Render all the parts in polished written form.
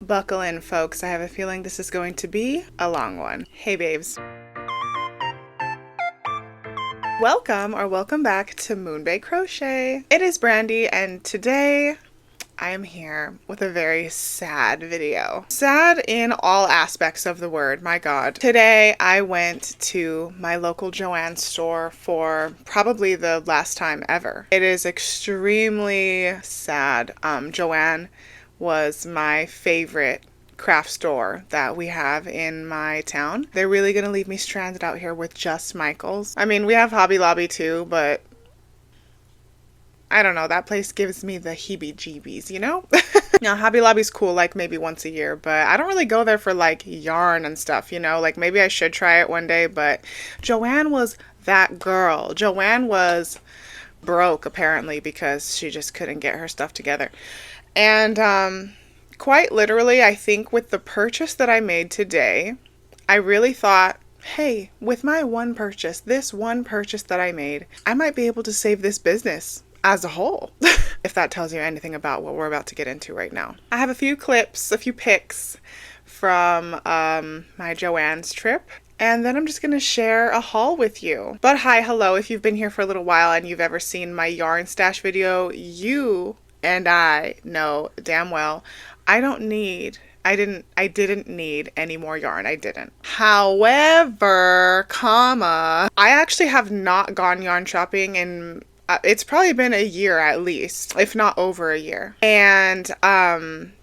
Buckle in, folks. I have a feeling this is going to be a long one. Hey, babes. Welcome back to Moonbae Crochet. It is Brandy, and today I am here with a very sad video. Sad in all aspects of the word, my God. Today I went to my local Joann store for probably the last time ever. It is extremely sad. Joann was my favorite craft store that we have in my town. They're really gonna leave me stranded out here with just Michaels. I mean, we have Hobby Lobby too, but I don't know, that place gives me the heebie-jeebies, you know? Now, Hobby Lobby's cool, like, maybe once a year, but I don't really go there for, like, yarn and stuff, you know? Like, maybe I should try it one day, but Joann was that girl. Joann was broke, apparently, because she just couldn't get her stuff together. And, quite literally, I think with the purchase that I made today, I really thought, hey, with my one purchase, this one purchase that I made, I might be able to save this business as a whole, if that tells you anything about what we're about to get into right now. I have a few clips, a few pics from my Joann's trip, and then I'm just going to share a haul with you. But hi, hello, if you've been here for a little while and you've ever seen my yarn stash video, you and I know damn well I didn't need any more yarn. I didn't. However, I actually have not gone yarn shopping in it's probably been a year at least, if not over a year. And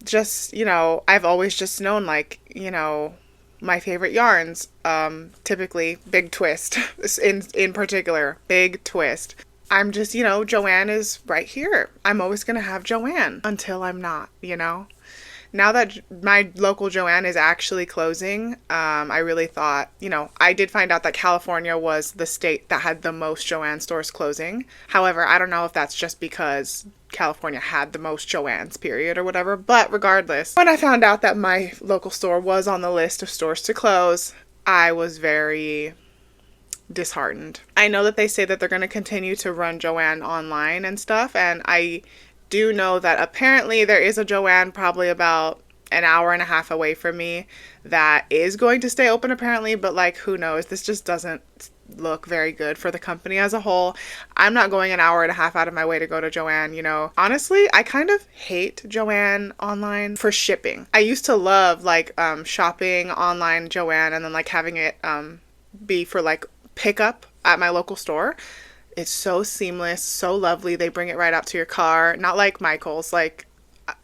just, you know, I've always just known, like, you know, my favorite yarns, typically Big Twist, in particular, Big Twist. I'm just, you know, Joann is right here. I'm always going to have Joann until I'm not, you know? Now that my local Joann is actually closing, I really thought, you know, I did find out that California was the state that had the most Joann stores closing. However, I don't know if that's just because California had the most Joann's, period, or whatever. But regardless, when I found out that my local store was on the list of stores to close, I was very disheartened. I know that they say that they're going to continue to run Joann online and stuff, and I do know that apparently there is a Joann probably about an hour and a half away from me that is going to stay open apparently, but like, who knows? This just doesn't look very good for the company as a whole. I'm not going an hour and a half out of my way to go to Joann, you know. Honestly, I kind of hate Joann online for shipping. I used to love like shopping online Joann and then like having it be for like pickup at my local store. It's so seamless, so lovely. They bring it right out to your car. Not like Michael's. Like,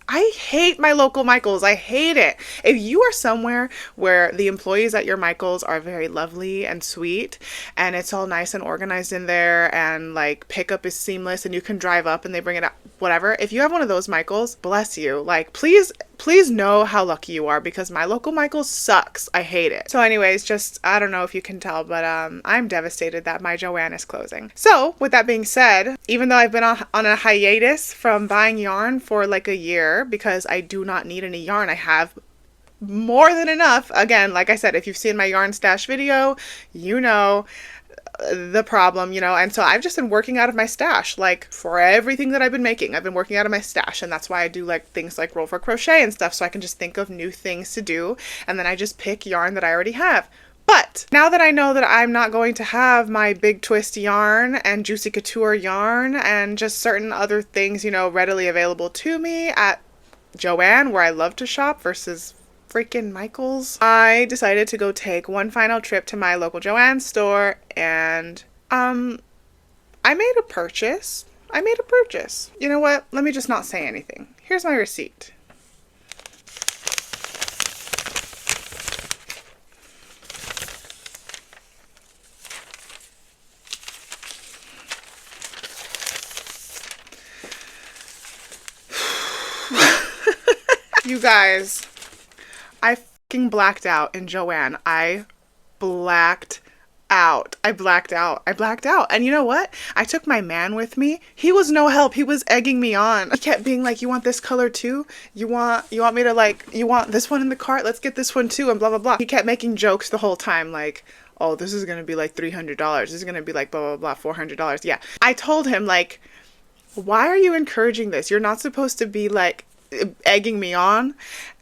I hate my local Michael's. I hate it. If you are somewhere where the employees at your Michael's are very lovely and sweet and it's all nice and organized in there and like pickup is seamless and you can drive up and they bring it out, whatever. If you have one of those Michael's, bless you. Like, please know how lucky you are because my local Michael's sucks. I hate it. So anyways, just, I don't know if you can tell, but I'm devastated that my Joann is closing. So with that being said, even though I've been on a hiatus from buying yarn for like a year because I do not need any yarn, I have more than enough. Again, like I said, if you've seen my yarn stash video, you know the problem, you know, and so I've just been working out of my stash. Like, for everything that I've been making, I've been working out of my stash, and that's why I do like things like roll for crochet and stuff, so I can just think of new things to do, and then I just pick yarn that I already have. But now that I know that I'm not going to have my Big Twist yarn and Juicy Couture yarn and just certain other things, you know, readily available to me at Joann, where I love to shop, versus freaking Michael's, I decided to go take one final trip to my local Joann store, and I made a purchase. You know what? Let me just not say anything. Here's my receipt. You guys, I fucking blacked out in Joann. I blacked out. And you know what? I took my man with me. He was no help. He was egging me on. He kept being like, you want this color too? You want me to like, you want this one in the cart? Let's get this one too, and blah, blah, blah. He kept making jokes the whole time like, oh, this is going to be like $300. This is going to be like blah, blah, blah, $400. Yeah. I told him like, why are you encouraging this? You're not supposed to be like egging me on.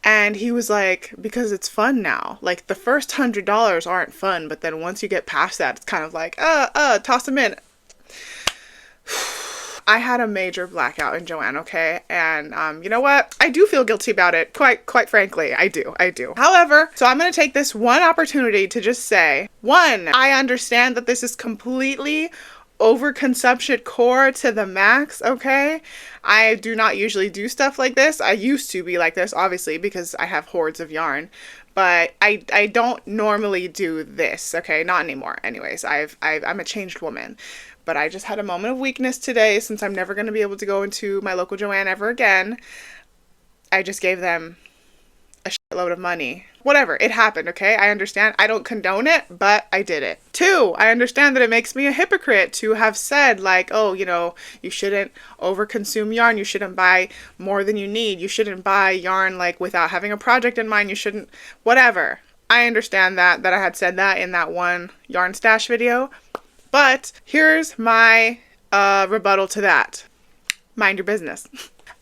And he was like, because it's fun now. Like the first $100 aren't fun, but then once you get past that, it's kind of like, toss them in. I had a major blackout in Joann, okay? And you know what? I do feel guilty about it. Quite frankly, I do. However, so I'm going to take this one opportunity to just say, one, I understand that this is completely overconsumption core to the max, okay? I do not usually do stuff like this. I used to be like this, obviously, because I have hordes of yarn. But I don't normally do this, okay? Not anymore. Anyways, I'm a changed woman. But I just had a moment of weakness today since I'm never going to be able to go into my local Joann ever again. I just gave them a shitload of money. Whatever, it happened, okay? I understand. I don't condone it, but I did it. Two, I understand that it makes me a hypocrite to have said like, oh, you know, you shouldn't overconsume yarn. You shouldn't buy more than you need. You shouldn't buy yarn like without having a project in mind. You shouldn't, whatever. I understand that I had said that in that one yarn stash video. But here's my rebuttal to that. Mind your business.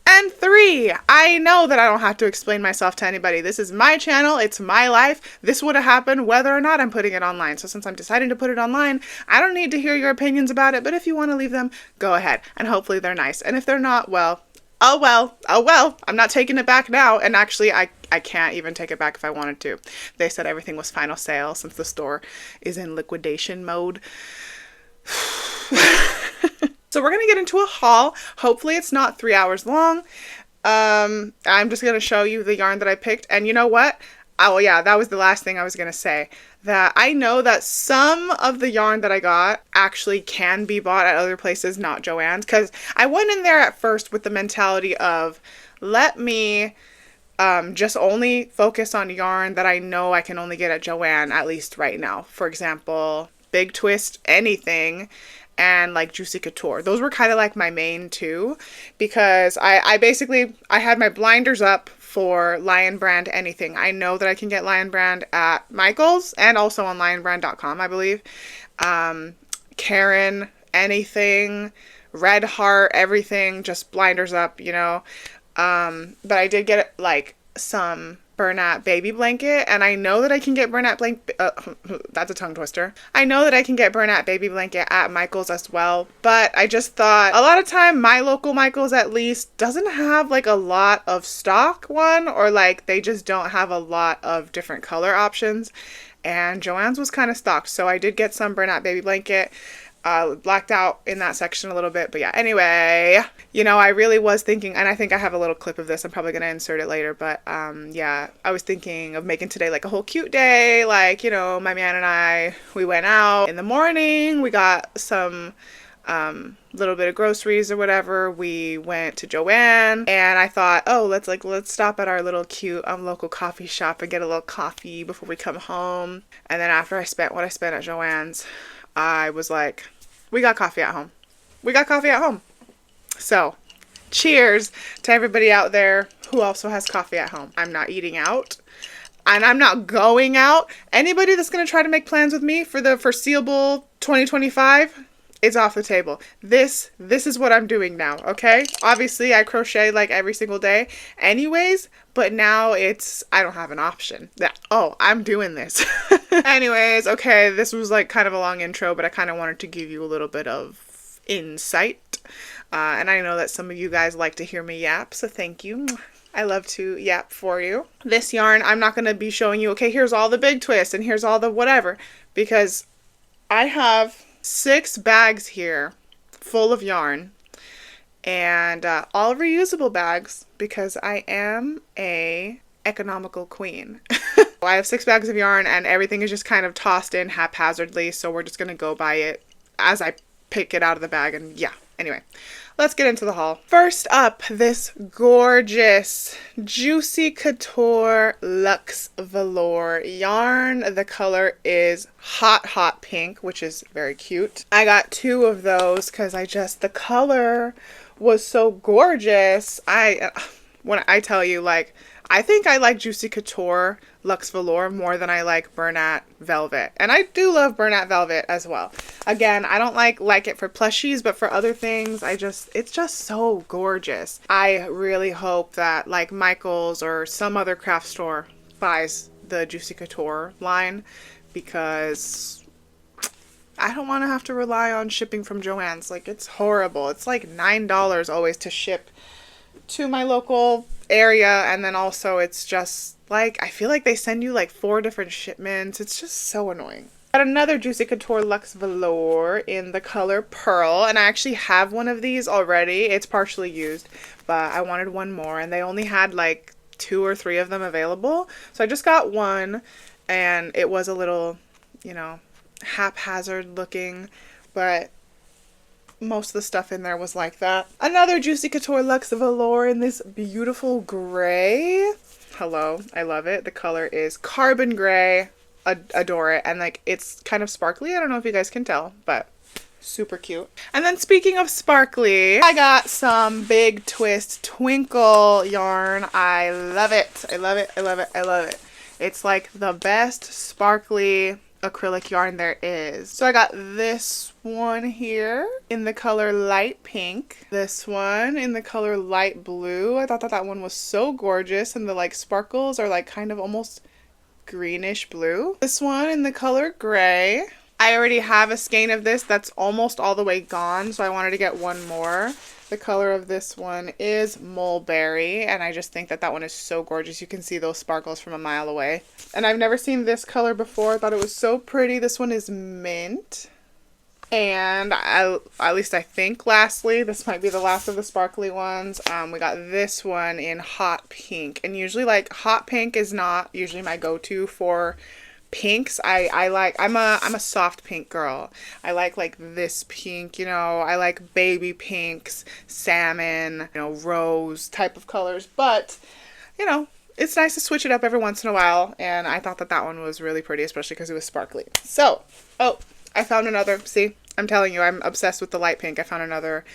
And three, I know that I don't have to explain myself to anybody. This is my channel. It's my life. This would have happened whether or not I'm putting it online. So since I'm deciding to put it online, I don't need to hear your opinions about it. But if you want to leave them, go ahead. And hopefully they're nice. And if they're not, well, oh well. I'm not taking it back now. And actually, I can't even take it back if I wanted to. They said everything was final sale since the store is in liquidation mode. So we're going to get into a haul. Hopefully it's not 3 hours long. I'm just going to show you the yarn that I picked. And you know what? Oh yeah, that was the last thing I was going to say. That I know that some of the yarn that I got actually can be bought at other places, not Joann's. Because I went in there at first with the mentality of, let me just only focus on yarn that I know I can only get at Joann, at least right now. For example, Big Twist anything, and like Juicy Couture. Those were kind of like my main two, because I basically had my blinders up for Lion Brand anything. I know that I can get Lion Brand at Michael's and also on lionbrand.com, I believe. Karen anything, Red Heart everything, just blinders up, you know. But I did get like some Bernat baby blanket, and I know that I can get Bernat that's a tongue twister. I know that I can get Bernat baby blanket at Michael's as well, but I just thought a lot of time my local Michael's at least doesn't have like a lot of stock one, or like they just don't have a lot of different color options, and Joann's was kind of stocked, so I did get some Bernat baby blanket. Blacked out in that section a little bit, but yeah, anyway, you know, I really was thinking, and I think I have a little clip of this, I'm probably gonna insert it later, but yeah, I was thinking of making today like a whole cute day, like, you know, my man and I, we went out in the morning, we got some little bit of groceries or whatever, we went to Joann, and I thought, oh, let's stop at our little cute local coffee shop and get a little coffee before we come home. And then after I spent what I spent at Joann's, I was like, we got coffee at home. So, cheers to everybody out there who also has coffee at home. I'm not eating out, and I'm not going out. Anybody that's going to try to make plans with me for the foreseeable 2025, it's off the table. This is what I'm doing now, okay? Obviously, I crochet like every single day anyways, but now I don't have an option. I'm doing this. Anyways, okay, this was like kind of a long intro, but I kind of wanted to give you a little bit of insight. And I know that some of you guys like to hear me yap, so thank you. I love to yap for you. This yarn, I'm not going to be showing you, okay, here's all the big twists and here's all the whatever, because I have 6 bags here full of yarn, and all reusable bags, because I am a economical queen. I have 6 bags of yarn, and everything is just kind of tossed in haphazardly, so we're just gonna go by it as I pick it out of the bag. And yeah, anyway, let's get into the haul. First up, this gorgeous Juicy Couture Luxe Velour yarn. The color is hot pink, which is very cute. I got 2 of those because the color was so gorgeous. When I tell you, like, I think I like Juicy Couture Luxe Velour more than I like Bernat Velvet. And I do love Bernat Velvet as well. Again, I don't like it for plushies, but for other things, it's just so gorgeous. I really hope that like Michael's or some other craft store buys the Juicy Couture line, because I don't want to have to rely on shipping from Joann's. Like, it's horrible. It's like $9 always to ship to my local area, and then also it's just like, I feel like they send you like 4 different shipments. It's just so annoying. Got another Juicy Couture Luxe Velour in the color Pearl, and I actually have one of these already. It's partially used, but I wanted one more, and they only had like 2 or 3 of them available, so I just got one, and it was a little, you know, haphazard looking, but most of the stuff in there was like that. Another Juicy Couture Luxe Velour in this beautiful gray. Hello, I love it. The color is carbon gray. Adore it. And like, it's kind of sparkly. I don't know if you guys can tell, but super cute. And then speaking of sparkly, I got some Big Twist Twinkle yarn. I love it. I love it. I love it. I love it. It's like the best sparkly acrylic yarn there is. So I got this one here in the color light pink, this one in the color light blue. I thought that one was so gorgeous, and the like sparkles are like kind of almost greenish blue. This one in the color gray. I already have a skein of this that's almost all the way gone, so I wanted to get one more. The color of this one is mulberry, and I just think that that one is so gorgeous. You can see those sparkles from a mile away. And I've never seen this color before. I thought it was so pretty. This one is mint. And at least I think lastly, this might be the last of the sparkly ones. We got this one in hot pink. And usually like hot pink is not usually my go-to for pinks. I'm a soft pink girl. I like this pink, you know, I like baby pinks, salmon, you know, rose type of colors, but you know, it's nice to switch it up every once in a while, and I thought that that one was really pretty, especially because it was sparkly. So, oh, I found another, see, I'm telling you, I'm obsessed with the light pink. I found another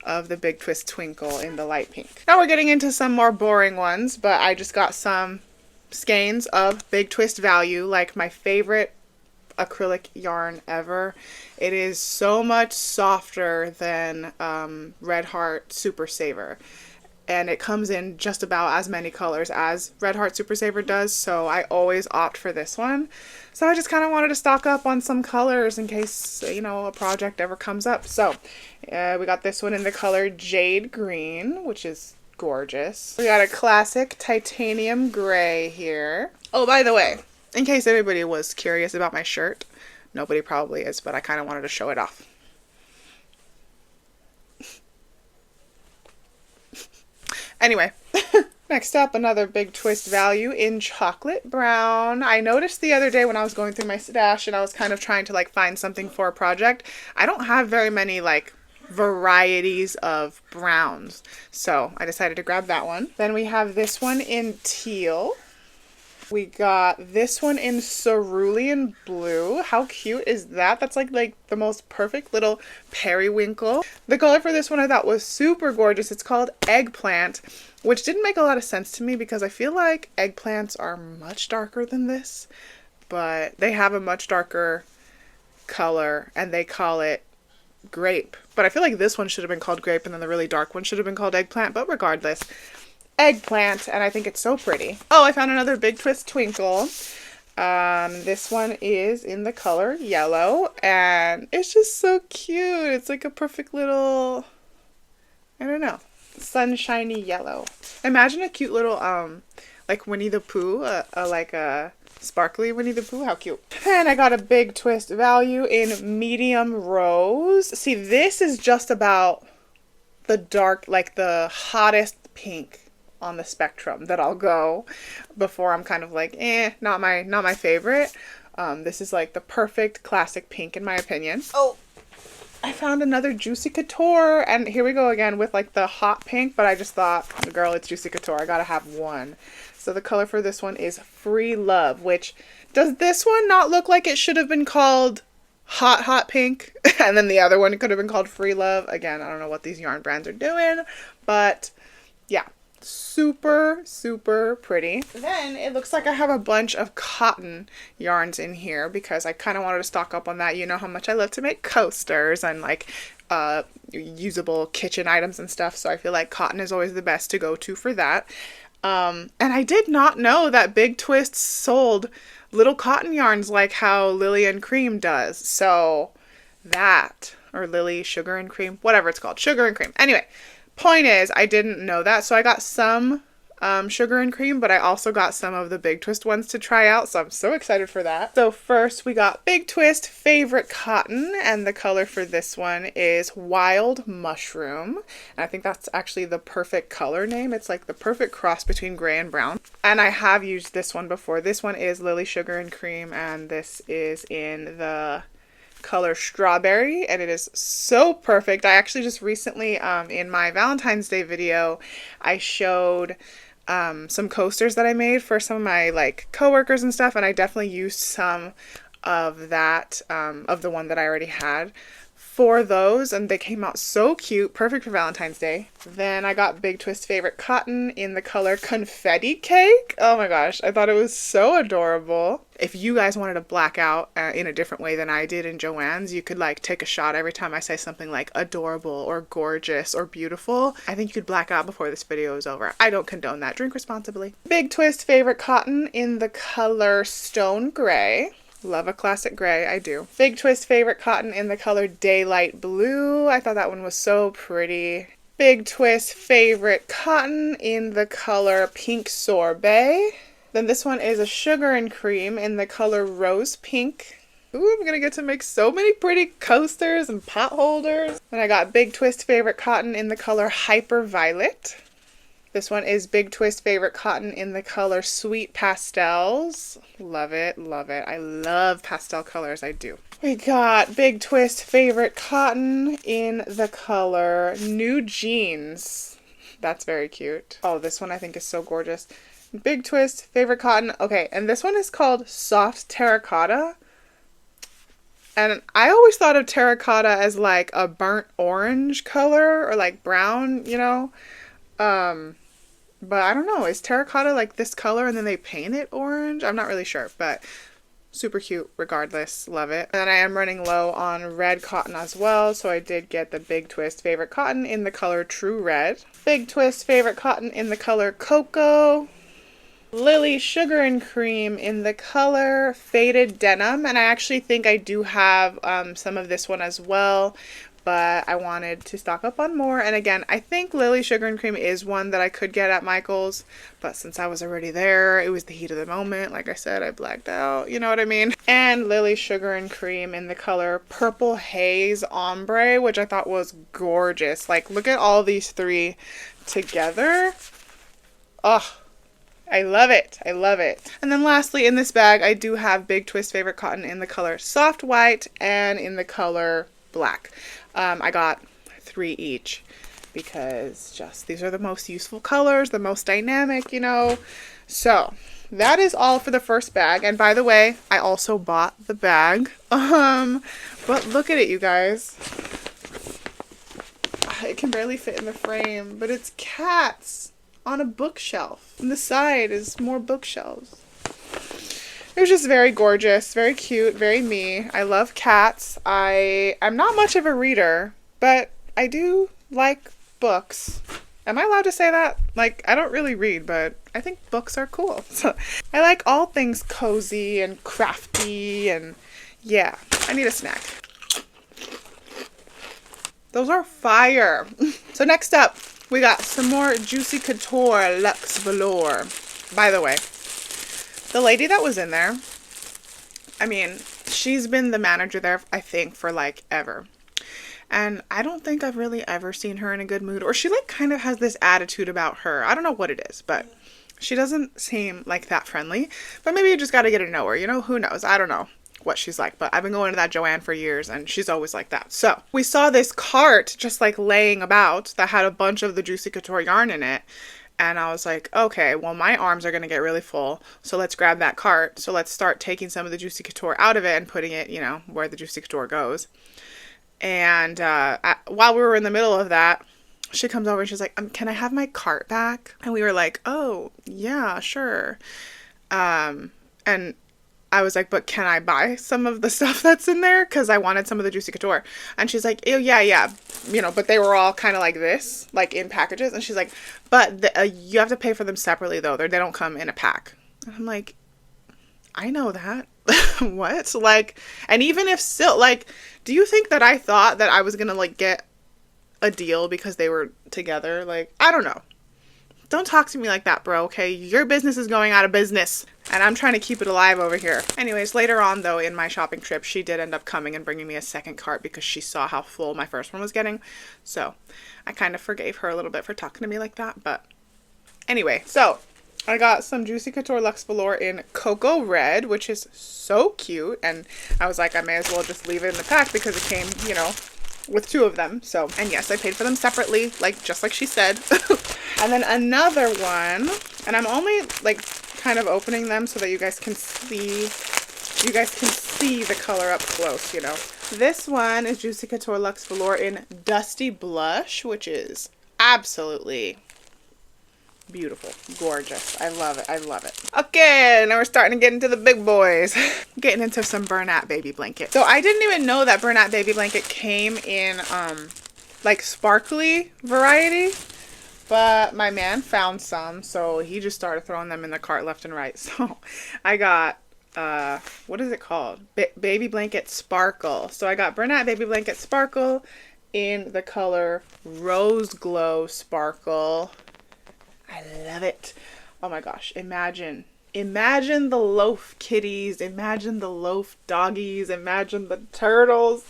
of the Big Twist Twinkle in the light pink. Now we're getting into some more boring ones, but I just got some skeins of Big Twist Value, like my favorite acrylic yarn ever. It is so much softer than Red Heart Super Saver, and it comes in just about as many colors as Red Heart Super Saver does, so I always opt for this one. So I just kind of wanted to stock up on some colors in case, you know, a project ever comes up. So we got this one in the color Jade Green, which is gorgeous. We got a classic titanium gray here. Oh, by the way, in case anybody was curious about my shirt, nobody probably is, but I kind of wanted to show it off. Anyway, next up, another Big Twist Value in chocolate brown. I noticed the other day when I was going through my stash and I was kind of trying to like find something for a project, I don't have very many like varieties of browns, so I decided to grab that one. Then we have this one in teal. We got this one in cerulean blue. How cute is that? That's like the most perfect little periwinkle. The color for this one I thought was super gorgeous. It's called Eggplant, which didn't make a lot of sense to me because I feel like eggplants are much darker than this, but they have a much darker color and they call it grape. But I feel like this one should have been called grape and then the really dark one should have been called eggplant, but regardless, Eggplant, and I think it's so pretty. Oh, I found another Big Twist Twinkle. This one is in the color yellow, and it's just so cute. It's like a perfect little, I don't know, sunshiny yellow. Imagine a cute little, like Winnie the Pooh, like a sparkly Winnie the Pooh. How cute. And I got a Big Twist Value in medium rose. See, this is just about the dark, like the hottest pink on the spectrum that I'll go before I'm kind of like, not my favorite. This is like the perfect classic pink in my opinion. Oh, I found another Juicy Couture, and here we go again with like the hot pink, but I just thought, girl, it's Juicy Couture, I gotta have one. So the color for this one is Free Love, which, does this one not look like it should have been called Hot Pink? And then the other one could have been called Free Love. Again, I don't know what these yarn brands are doing, but yeah. Super, super pretty. Then it looks like I have a bunch of cotton yarns in here because I kind of wanted to stock up on that. You know how much I love to make coasters and like usable kitchen items and stuff. So I feel like cotton is always the best to go to for that. And I did not know that Big Twist sold little cotton yarns like how Lily and Cream does. So that, or Lily Sugar and Cream, whatever it's called, Sugar and Cream. Anyway, point is, I didn't know that. So I got some Sugar and Cream, but I also got some of the Big Twist ones to try out. So I'm so excited for that. So first we got Big Twist Favorite Cotton, and the color for this one is Wild Mushroom. And I think that's actually the perfect color name. It's like the perfect cross between gray and brown. And I have used this one before. This one is Lily Sugar and Cream, and this is in the color Strawberry, and it is so perfect. I actually just recently in my Valentine's Day video I showed some coasters that I made for some of my like coworkers and stuff, and I definitely used some of that of the one that I already had for those, and they came out so cute, perfect for Valentine's Day. Then I got Big Twist Favorite Cotton in the color Confetti Cake. Oh my gosh, I thought it was so adorable. If you guys wanted to black out in a different way than I did in Joann's, you could like take a shot every time I say something like adorable or gorgeous or beautiful. I think you could black out before this video is over. I don't condone that. Drink responsibly. Big Twist Favorite Cotton in the color Stone Gray. Love a classic gray, I do. Big Twist Favorite Cotton in the color Daylight Blue. I thought that one was so pretty. Big Twist Favorite Cotton in the color Pink Sorbet. Then this one is a Sugar and Cream in the color Rose Pink. Ooh, I'm gonna get to make so many pretty coasters and pot holders. Then I got Big Twist Favorite Cotton in the color Hyper Violet. This one is Big Twist Favorite Cotton in the color Sweet Pastels. Love it, love it. I love pastel colors, I do. We got Big Twist Favorite Cotton in the color New Jeans. That's very cute. Oh, this one I think is so gorgeous. Big Twist Favorite Cotton. Okay, and this one is called Soft Terracotta. And I always thought of terracotta as like a burnt orange color or like brown, you know? But I don't know, is terracotta like this color and then they paint it orange? I'm not really sure, but super cute regardless. Love it. And I am running low on red cotton as well, so I did get the Big Twist Favorite Cotton in the color True Red. Big Twist Favorite Cotton in the color Cocoa. Lily Sugar and Cream in the color Faded Denim, and I actually think I do have some of this one as well, but I wanted to stock up on more. And again, I think Lily Sugar and Cream is one that I could get at Michael's, but since I was already there, it was the heat of the moment. Like I said, I blacked out, you know what I mean? And Lily Sugar and Cream in the color Purple Haze Ombre, which I thought was gorgeous. Like, look at all these three together. Oh, I love it. I love it. And then lastly, in this bag, I do have Big Twist Favorite Cotton in the color Soft White and in the color Black. I got 3 each because just these are the most useful colors, the most dynamic, you know. So that is all for the first bag. And by the way, I also bought the bag. But look at it, you guys. It can barely fit in the frame, but it's cats on a bookshelf. And the side is more bookshelves. It was just very gorgeous, very cute, very me. I love cats. I'm not much of a reader, but I do like books. Am I allowed to say that? Like, I don't really read, but I think books are cool. So I like all things cozy and crafty, and yeah, I need a snack. Those are fire. So next up, we got some more Juicy Couture Luxe Velour. By the way, the lady that was in there, I mean, she's been the manager there, I think, for like ever. And I don't think I've really ever seen her in a good mood. Or she like kind of has this attitude about her. I don't know what it is, but she doesn't seem like that friendly. But maybe you just got to get to know her, you know? Who knows? I don't know what she's like, but I've been going to that Joann for years and she's always like that. So we saw this cart just like laying about that had a bunch of the Juicy Couture yarn in it. And I was like, okay, well, my arms are going to get really full. So let's grab that cart. So let's start taking some of the Juicy Couture out of it and putting it, you know, where the Juicy Couture goes. And while we were in the middle of that, she comes over and she's like, can I have my cart back? And we were like, oh, yeah, sure. And I was like, but can I buy some of the stuff that's in there? Because I wanted some of the Juicy Couture. And she's like, oh, yeah. You know, but they were all kind of like this, like in packages. And she's like, but you have to pay for them separately, though. They don't come in a pack. And I'm like, I know that. What? Like, and even if still, like, do you think that I thought that I was going to, like, get a deal because they were together? Like, I don't know. Don't talk to me like that, bro, okay? Your business is going out of business, and I'm trying to keep it alive over here. Anyways, later on, though, in my shopping trip, she did end up coming and bringing me a second cart because she saw how full my first one was getting. So I kind of forgave her a little bit for talking to me like that. But anyway, so I got some Juicy Couture Luxe Velour in Cocoa Red, which is so cute. And I was like, I may as well just leave it in the pack because it came, you know, with 2 of them. So, and yes, I paid for them separately, like just like she said. And then another one, and I'm only like kind of opening them so that you guys can see the color up close, you know. This one is Juicy Couture Luxe Velour in Dusty Blush, which is absolutely beautiful, gorgeous. I love it. I love it. Okay, now we're starting to get into the big boys. Getting into some Bernat baby blanket. So I didn't even know that Bernat baby blanket came in like sparkly variety, but my man found some, so he just started throwing them in the cart left and right. So I got what is it called? Baby blanket sparkle. So I got Bernat baby blanket sparkle in the color Rose Glow Sparkle. I love it. Oh my gosh. Imagine the loaf kitties. Imagine the loaf doggies. Imagine the turtles.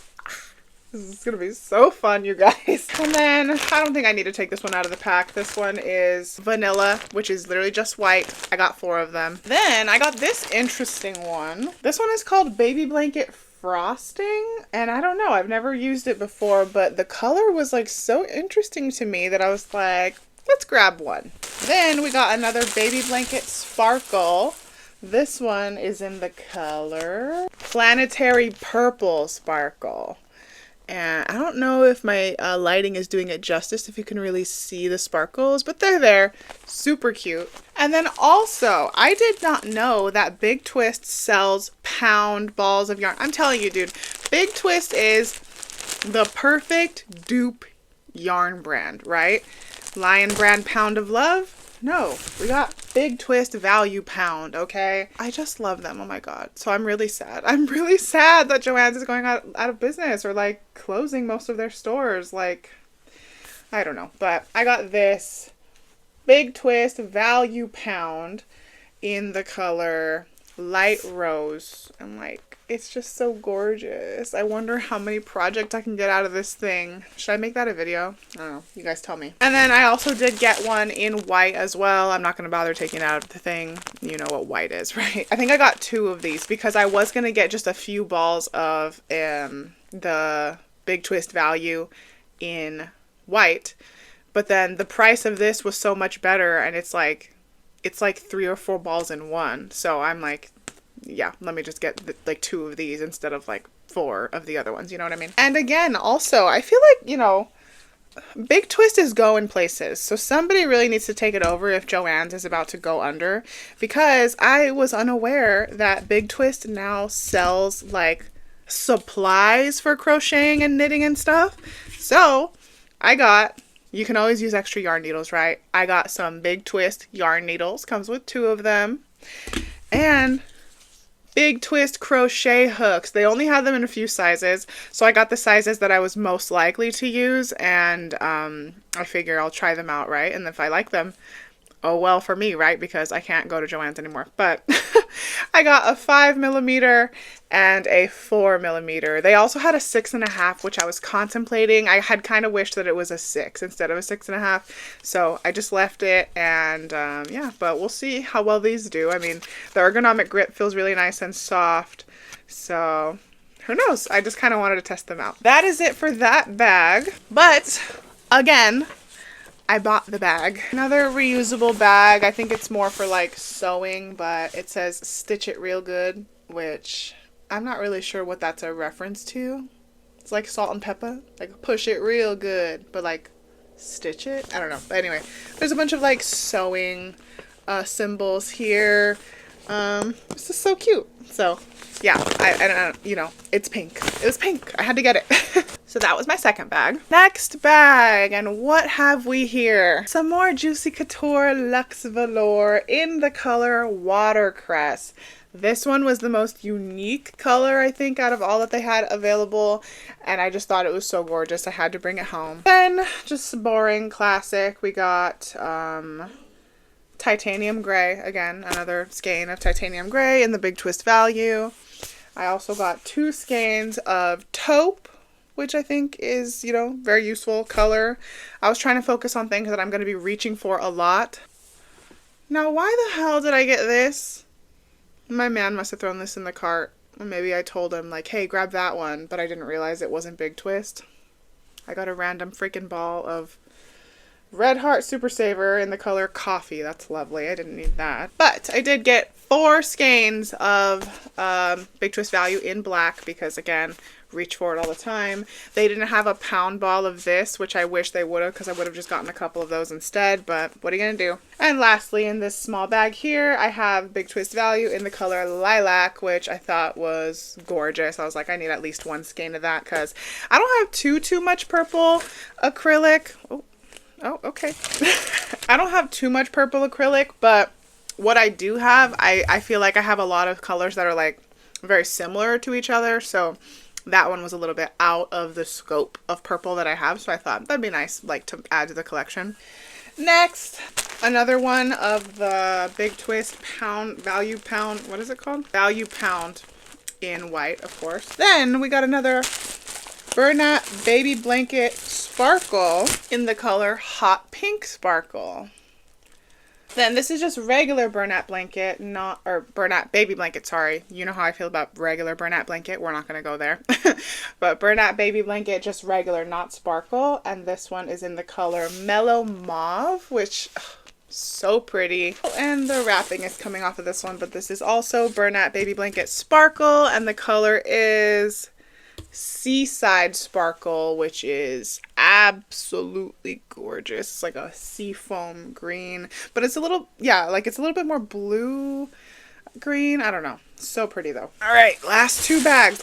This is going to be so fun, you guys. And then I don't think I need to take this one out of the pack. This one is vanilla, which is literally just white. I got 4 of them. Then I got this interesting one. This one is called Baby Blanket Frosting. And I don't know. I've never used it before, but the color was like so interesting to me that I was like, let's grab one. Then we got another Baby Blanket Sparkle. This one is in the color Planetary Purple Sparkle. And I don't know if my lighting is doing it justice, if you can really see the sparkles, but they're there. Super cute. And then also, I did not know that Big Twist sells pound balls of yarn. I'm telling you, dude, Big Twist is the perfect dupe yarn brand, right? Lion brand Pound of Love? No, we got Big Twist Value Pound, okay? I just love them. Oh my god. So I'm really sad. I'm really sad that Joann's is going out of business or like closing most of their stores. Like, I don't know. But I got this Big Twist Value Pound in the color Light Rose. I'm like, it's just so gorgeous. I wonder how many projects I can get out of this thing. Should I make that a video? I don't know. You guys tell me. And then I also did get one in white as well. I'm not going to bother taking it out of the thing. You know what white is, right? I think I got 2 of these because I was going to get just a few balls of the Big Twist Value in white. But then the price of this was so much better, and it's like 3 or 4 balls in one. So I'm like, yeah, let me just get like 2 of these instead of like 4 of the other ones. You know what I mean? And again, also, I feel like, you know, Big Twist is going places. So somebody really needs to take it over if Joann's is about to go under, because I was unaware that Big Twist now sells like supplies for crocheting and knitting and stuff. So you can always use extra yarn needles, right? I got some Big Twist yarn needles. Comes with 2 of them. And Big Twist crochet hooks. They only had them in a few sizes, so I got the sizes that I was most likely to use, and I figure I'll try them out, right? And if I like them, oh well for me, right? Because I can't go to Joann's anymore. But I got a 5mm and a 4mm. They also had a 6.5, which I was contemplating. I had kind of wished that it was a 6 instead of a 6.5. So I just left it, and yeah, but we'll see how well these do. I mean, the ergonomic grip feels really nice and soft. So who knows? I just kind of wanted to test them out. That is it for that bag. But again, I bought the bag. Another reusable bag. I think it's more for like sewing, but it says Stitch It Real Good, which I'm not really sure what that's a reference to. It's like salt and pepper, like push it real good, but like stitch it. I don't know. But anyway, there's a bunch of like sewing symbols here. This is so cute. So yeah, I don't, you know, it's pink. It was pink. I had to get it. So that was my second bag. Next bag, and what have we here? Some more Juicy Couture Luxe Velour in the color Watercress. This one was the most unique color, I think, out of all that they had available, and I just thought it was so gorgeous I had to bring it home. Then, just boring classic, we got titanium gray. Again, another skein of titanium gray in the Big Twist value. I also got 2 skeins of taupe, which I think is, you know, very useful color. I was trying to focus on things that I'm going to be reaching for a lot. Now, why the hell did I get this? My man must have thrown this in the cart. Or maybe I told him, like, hey, grab that one, but I didn't realize it wasn't Big Twist. I got a random freaking ball of Red Heart Super Saver in the color Coffee. That's lovely. I didn't need that. But I did get 4 skeins of Big Twist value in black because, again, reach for it all the time. They didn't have a pound ball of this, which I wish they would have, because I would have just gotten a couple of those instead, but what are you going to do? And lastly, in this small bag here, I have Big Twist value in the color Lilac, which I thought was gorgeous. I was like, I need at least 1 skein of that because I don't have too much purple acrylic. Oh, okay. I don't have too much purple acrylic, but what I do have, I feel like I have a lot of colors that are like very similar to each other, so that one was a little bit out of the scope of purple that I have, so I thought that'd be nice, like, to add to the collection. Next, another one of the Big Twist value pound, what is it called? Value pound in white, of course. Then we got another Bernat Baby Blanket Sparkle in the color Hot Pink Sparkle. Then this is just regular Bernat blanket, Bernat baby blanket, sorry. You know how I feel about regular Bernat blanket. We're not going to go there. But Bernat baby blanket, just regular, not sparkle. And this one is in the color Mellow Mauve, which, so pretty. And the wrapping is coming off of this one, but this is also Bernat baby blanket sparkle. And the color is Seaside Sparkle, which is absolutely gorgeous. It's like a seafoam green, but it's a little, yeah, like it's a little bit more blue green. I don't know. So pretty though. All right, last two bags.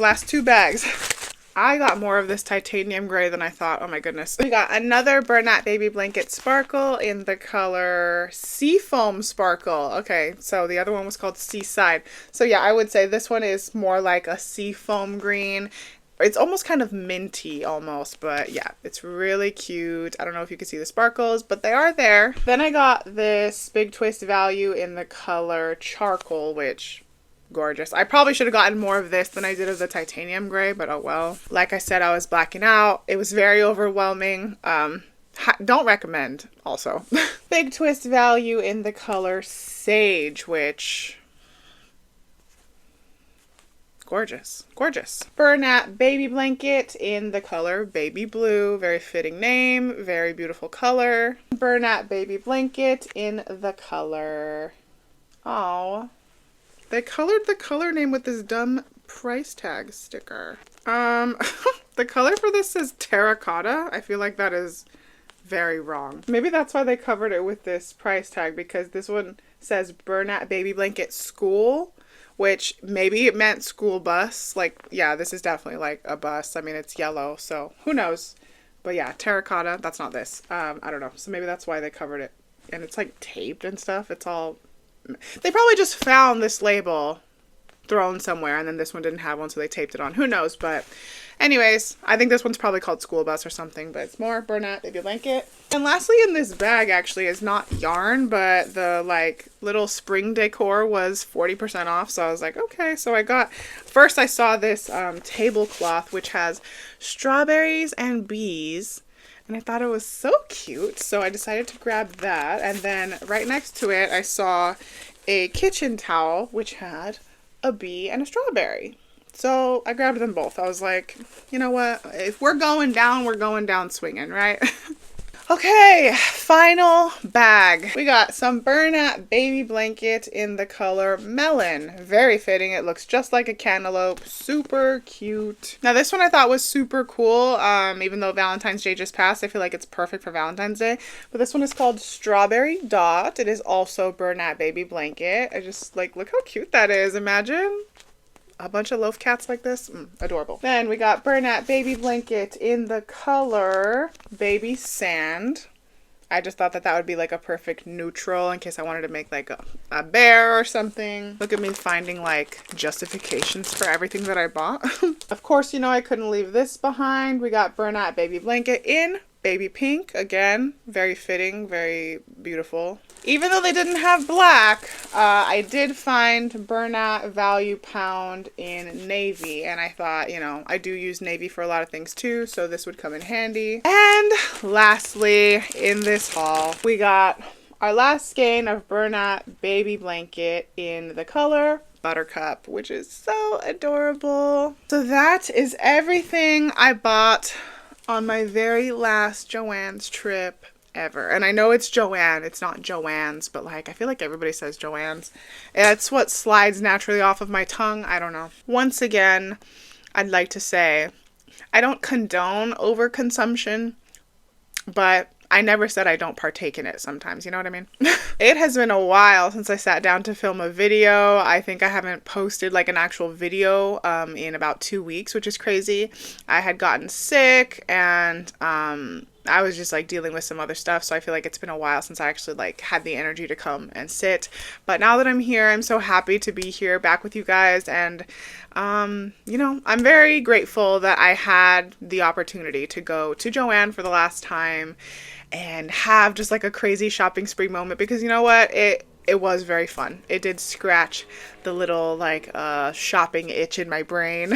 I got more of this titanium gray than I thought. Oh my goodness. We got another Bernat Baby Blanket Sparkle in the color Seafoam Sparkle. Okay, so the other one was called Seaside. So yeah, I would say this one is more like a seafoam green. It's almost kind of minty almost, but yeah, it's really cute. I don't know if you can see the sparkles, but they are there. Then I got this Big Twist value in the color Charcoal, which, gorgeous. I probably should have gotten more of this than I did of the titanium gray, but oh well. Like I said, I was blacking out. It was very overwhelming. Don't recommend also. Big Twist value in the color Sage, which, gorgeous. Bernat Baby Blanket in the color Baby Blue. Very fitting name. Very beautiful color. Bernat Baby Blanket in the color, oh, they colored the color name with this dumb price tag sticker. The color for this says terracotta. I feel like that is very wrong. Maybe that's why they covered it with this price tag, because this one says Bernat Baby Blanket School, which maybe it meant school bus. Like, yeah, this is definitely like a bus. I mean, it's yellow, so who knows? But yeah, terracotta, that's not this. I don't know. So maybe that's why they covered it. And it's like taped and stuff. It's all, they probably just found this label thrown somewhere and then this one didn't have one, so they taped it on. Who knows? But anyways, I think this one's probably called School Bus or something, but it's more Bernat Baby Blanket. And lastly in this bag actually is not yarn, but the like little spring decor was 40% off. So I was like, okay. So first I saw this tablecloth which has strawberries and bees. And I thought it was so cute, so I decided to grab that. And then right next to it, I saw a kitchen towel, which had a bee and a strawberry. So I grabbed them both. I was like, you know what? If we're going down swinging, right? Okay, final bag. We got some Bernat baby blanket in the color melon. Very fitting. It looks just like a cantaloupe. Super cute. Now this one I thought was super cool. Even though Valentine's Day just passed, I feel like it's perfect for Valentine's Day. But this one is called Strawberry Dot. It is also Bernat baby blanket. I just like, look how cute that is. Imagine a bunch of loaf cats like this. Adorable. Then we got Bernat baby blanket in the color baby sand. I just thought that that would be like a perfect neutral in case I wanted to make like a bear or something. Look at me finding like justifications for everything that I bought. Of course, you know I couldn't leave this behind. We got Bernat baby blanket in baby pink. Again, very fitting, very beautiful. Even though they didn't have black, I did find Bernat value pound in navy, and I thought, you know, I do use navy for a lot of things too, so this would come in handy. And lastly, in this haul, we got our last skein of Bernat baby blanket in the color Buttercup, which is so adorable. So that is everything I bought on my very last Joann's trip ever. And I know it's Joann, it's not Joann's, but like I feel like everybody says Joann's. It's what slides naturally off of my tongue. I don't know. Once again, I'd like to say I don't condone overconsumption, but I never said I don't partake in it sometimes, you know what I mean? It has been a while since I sat down to film a video. I think I haven't posted like an actual video in about 2 weeks, which is crazy. I had gotten sick and I was just like dealing with some other stuff, so I feel like it's been a while since I actually like had the energy to come and sit. But now that I'm here, I'm so happy to be here back with you guys, and you know, I'm very grateful that I had the opportunity to go to Joann for the last time and have just like a crazy shopping spree moment, because you know what, it was very fun. It did scratch the little like shopping itch in my brain.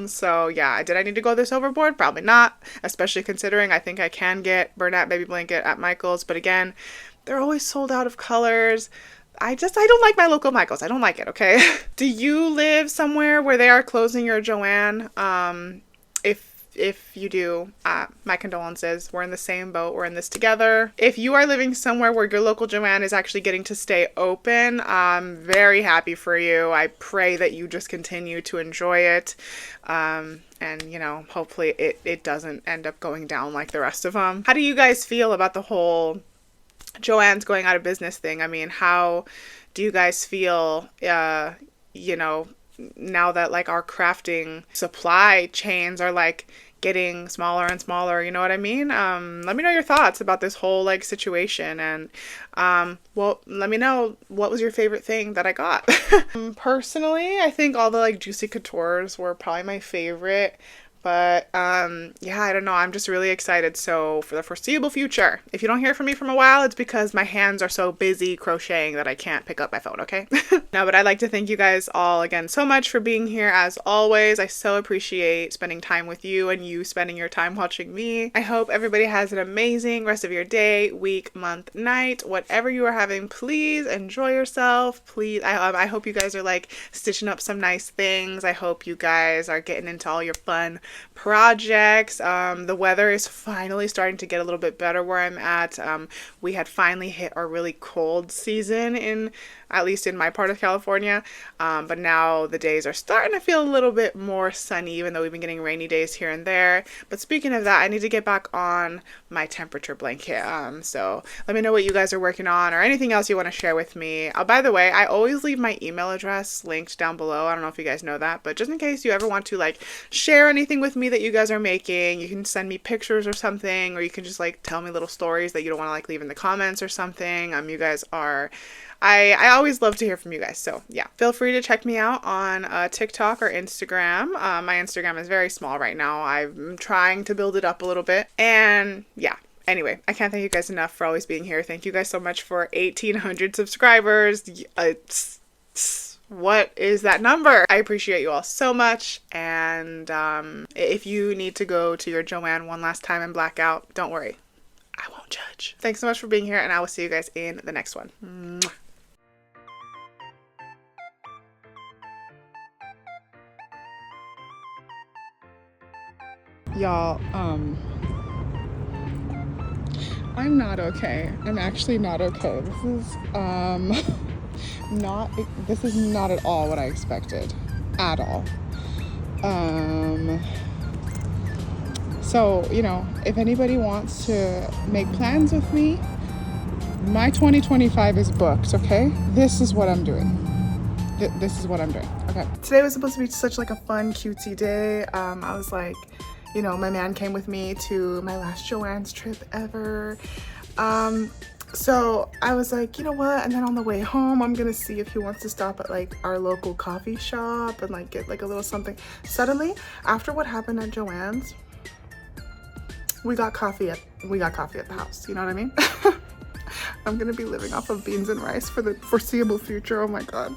So yeah, did I need to go this overboard? Probably not, especially considering I think I can get Bernat baby blanket at Michael's, but again, they're always sold out of colors. I don't like my local Michael's. I don't like it, okay? Do you live somewhere where they are closing your Joann? If you do, my condolences. We're in the same boat. We're in this together. If you are living somewhere where your local Joann is actually getting to stay open, I'm very happy for you. I pray that you just continue to enjoy it. And, you know, hopefully it doesn't end up going down like the rest of them. How do you guys feel about the whole Joann's going out of business thing? I mean, how do you guys feel, you know, now that like our crafting supply chains are like getting smaller and smaller, you know what I mean? Let me know your thoughts about this whole like situation, and well, let me know what was your favorite thing that I got. Personally, I think all the like Juicy Coutures were probably my favorite. But yeah, I don't know. I'm just really excited. So for the foreseeable future, if you don't hear from me from a while, it's because my hands are so busy crocheting that I can't pick up my phone, okay? No, but I'd like to thank you guys all again so much for being here as always. I so appreciate spending time with you and you spending your time watching me. I hope everybody has an amazing rest of your day, week, month, night, whatever you are having. Please enjoy yourself. Please, I hope you guys are like stitching up some nice things. I hope you guys are getting into all your fun projects. The weather is finally starting to get a little bit better where I'm at. We had finally hit our really cold season at least in my part of California, but now the days are starting to feel a little bit more sunny, even though we've been getting rainy days here and there. But speaking of that, I need to get back on my temperature blanket, so let me know what you guys are working on or anything else you want to share with me. By the way, I always leave my email address linked down below. I don't know if you guys know that, but just in case you ever want to like share anything with me that you guys are making, you can send me pictures or something, or you can just like tell me little stories that you don't want to like leave in the comments or something. You guys are, I always love to hear from you guys. So yeah, feel free to check me out on TikTok or Instagram. My Instagram is very small right now. I'm trying to build it up a little bit. And yeah, anyway, I can't thank you guys enough for always being here. Thank you guys so much for 1,800 subscribers. What is that number? I appreciate you all so much. And if you need to go to your Joann one last time and black out, don't worry. I won't judge. Thanks so much for being here, and I will see you guys in the next one. Mwah. Y'all, I'm not okay. I'm actually not okay. This is not at all what I expected. At all. So, you know, if anybody wants to make plans with me, my 2025 is booked, okay? This is what I'm doing. This is what I'm doing. Okay. Today was supposed to be such like a fun, cutesy day. I was like, you know, my man came with me to my last Joann's trip ever. So I was like, you know what? And then on the way home, I'm gonna see if he wants to stop at like our local coffee shop and like get like a little something. Suddenly, after what happened at Joann's, we got coffee at the house. You know what I mean? I'm gonna be living off of beans and rice for the foreseeable future. Oh my God.